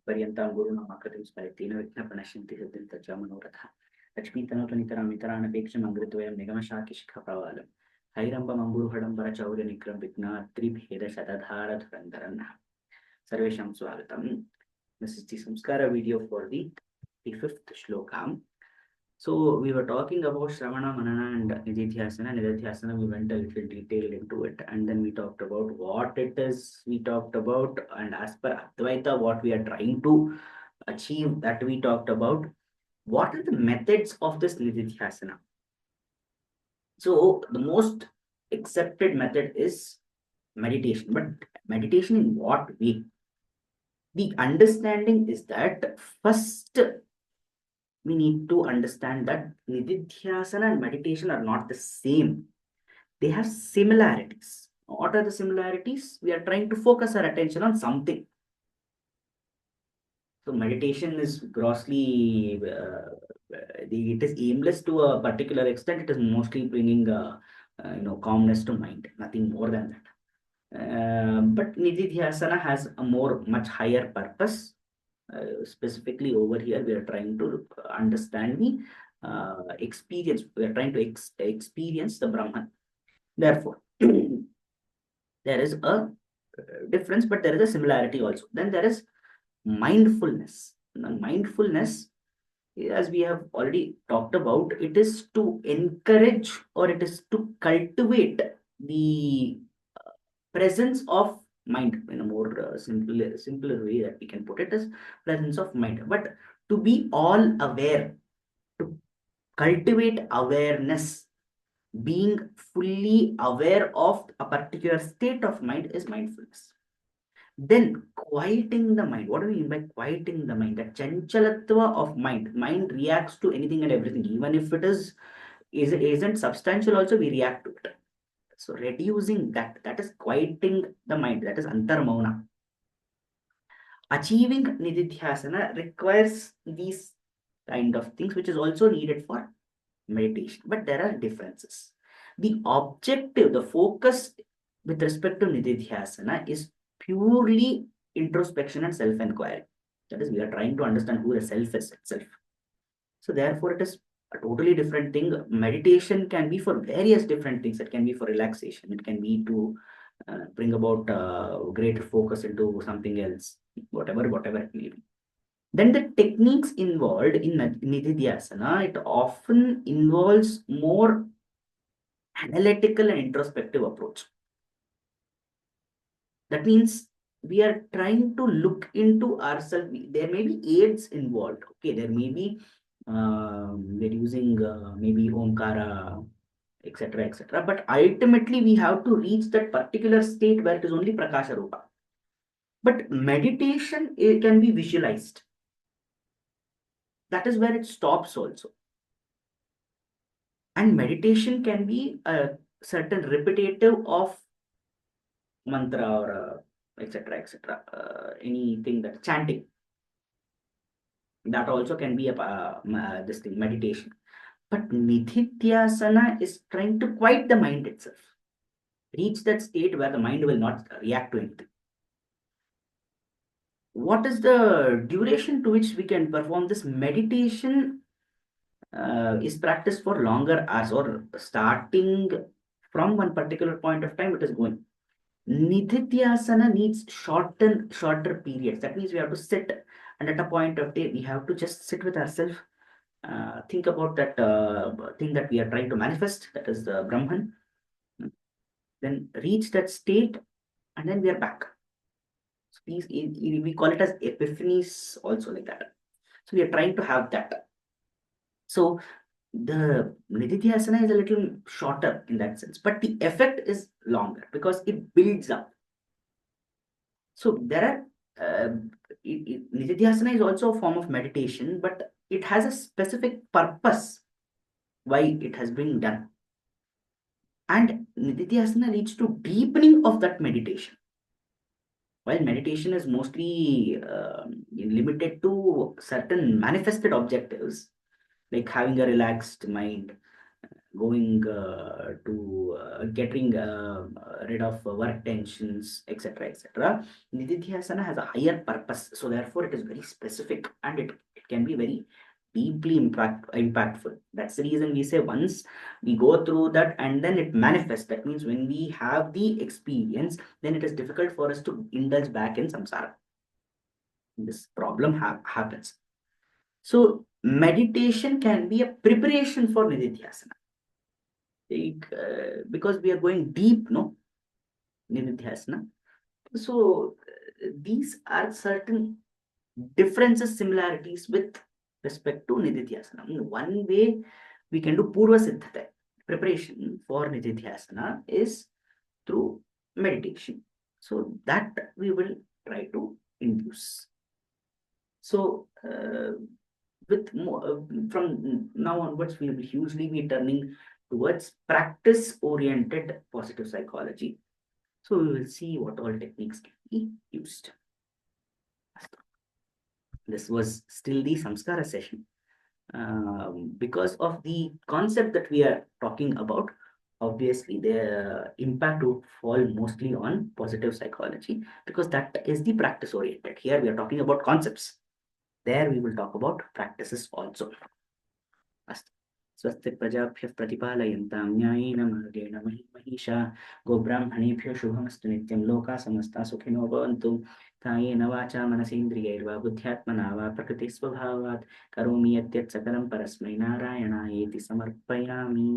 पर्यन्तां गुरुणामाकृतिं स्मरेत्तेन विघ्नप्रणश्यन्ति सिद्धिं मनोरथः लक्ष्मीतनोतुनितरामितरानपेक्षमङ्गृतोऽयं निगमशाकिशिखप्रवालं हैरम्बमम्बुरुहडम्बरचौर्यनिग्रं विघ्नात्रिभेदशतधारधुरन्धरन्नः सर्वेषां स्वागतं. This is the Saṃskāra video for the fifth shloka. So we were talking about Shravana, Manana and Nididhyasana. Nididhyasana, we went a little detailed into it, and then we talked about what it is. We talked about, and as per Advaita, what we are trying to achieve, that we talked about. What are the methods of this Nididhyasana? So the most accepted method is meditation, but meditation in what way? The understanding is that first we need to understand that Nididhyasana and meditation are not the same. They have similarities. What are the similarities? We are trying to focus our attention on something. So meditation is grossly, it is aimless to a particular extent. It is mostly bringing, calmness to mind, nothing more than that. But Nididhyasana has a much higher purpose. Specifically over here, we are trying to understand the experience. We are trying to experience the Brahman. Therefore, there is a difference, but there is a similarity also. Then there is mindfulness. Now, mindfulness, as we have already talked about, it is to encourage or it is to cultivate the presence of mind in a more simpler way that we can put it as presence of mind. But to be all aware, to cultivate awareness, being fully aware of a particular state of mind is mindfulness. Then quieting the mind. What do we mean by quieting the mind? That chanchalatva of mind. Mind reacts to anything and everything, even if it isn't substantial. Also, we react to it. So reducing that is quieting the mind. That is antarmauna. Achieving nididhyasana requires these kind of things, which is also needed for meditation. But there are differences. The objective, the focus with respect to nididhyasana is purely introspection and self-inquiry. That is, we are trying to understand who the self is itself. So therefore, it is a totally different thing. Meditation can be for various different things. It can be for relaxation. It can be to bring about greater focus into something else, whatever it may be. Then the techniques involved in Nididhyasana, it often involves more analytical and introspective approach. That means we are trying to look into ourselves. There may be aids involved. Okay, there may be we're using maybe Omkara, etc., etc. But ultimately, we have to reach that particular state where it is only Prakasha Rupa. But meditation, it can be visualized. That is where it stops also. And meditation can be a certain repetitive of mantra or etc., etc. Anything that chanting. That also can be this thing, meditation. But Nididhyasana is trying to quiet the mind itself. Reach that state where the mind will not react to anything. What is the duration to which we can perform this meditation? Is practiced for longer hours or starting from one particular point of time, it is going. Nididhyasana needs shorter periods. That means we have to sit, and at a point of day, we have to just sit with ourselves, think about that thing that we are trying to manifest, that is the Brahman, then reach that state, and then we are back. So we call it as epiphanies, also like that. So we are trying to have that. So the Nididhyasana is a little shorter in that sense, but the effect is longer because it builds up. So there are Nididhyasana is also a form of meditation, but it has a specific purpose why it has been done. And Nididhyasana leads to deepening of that meditation. While meditation is mostly limited to certain manifested objectives, like having a relaxed mind, going to getting rid of work tensions, etc., etc. Nididhyasana has a higher purpose, so therefore it is very specific and it can be very deeply impactful. That's the reason we say once we go through that and then it manifests. That means when we have the experience, then it is difficult for us to indulge back in samsara. This problem happens. So meditation can be a preparation for nididhyasana. Because we are going deep, no, nididhyasana. So these are certain differences, similarities with respect to nididhyasana. In one way, we can do purva siddhata. Preparation for nididhyasana is through meditation. So that we will try to induce. So with more, from now onwards, we will hugely be turning towards practice-oriented positive psychology. So we will see what all techniques can be used. This was still the Saṃskāra session. Because of the concept that we are talking about, obviously the impact would fall mostly on positive psychology because that is the practice oriented. Here we are talking about concepts. There we will talk about practices also. अस्तु स्वस्ति प्रजाभ्यः प्रतिपालयन्तां न्यायेन मार्गेण महिषा गोब्राह्मणेभ्यो शुभमस्तु नित्यं लोकाः समस्ताः सुखिनो भवन्तु कायेन वाचा मनसेन्द्रियैर्वा बुद्ध्यात्मना वा प्रकृतिस्वभावात् करोमि यद्यत् सकलं परस्मै नारायणायेति समर्पयामि।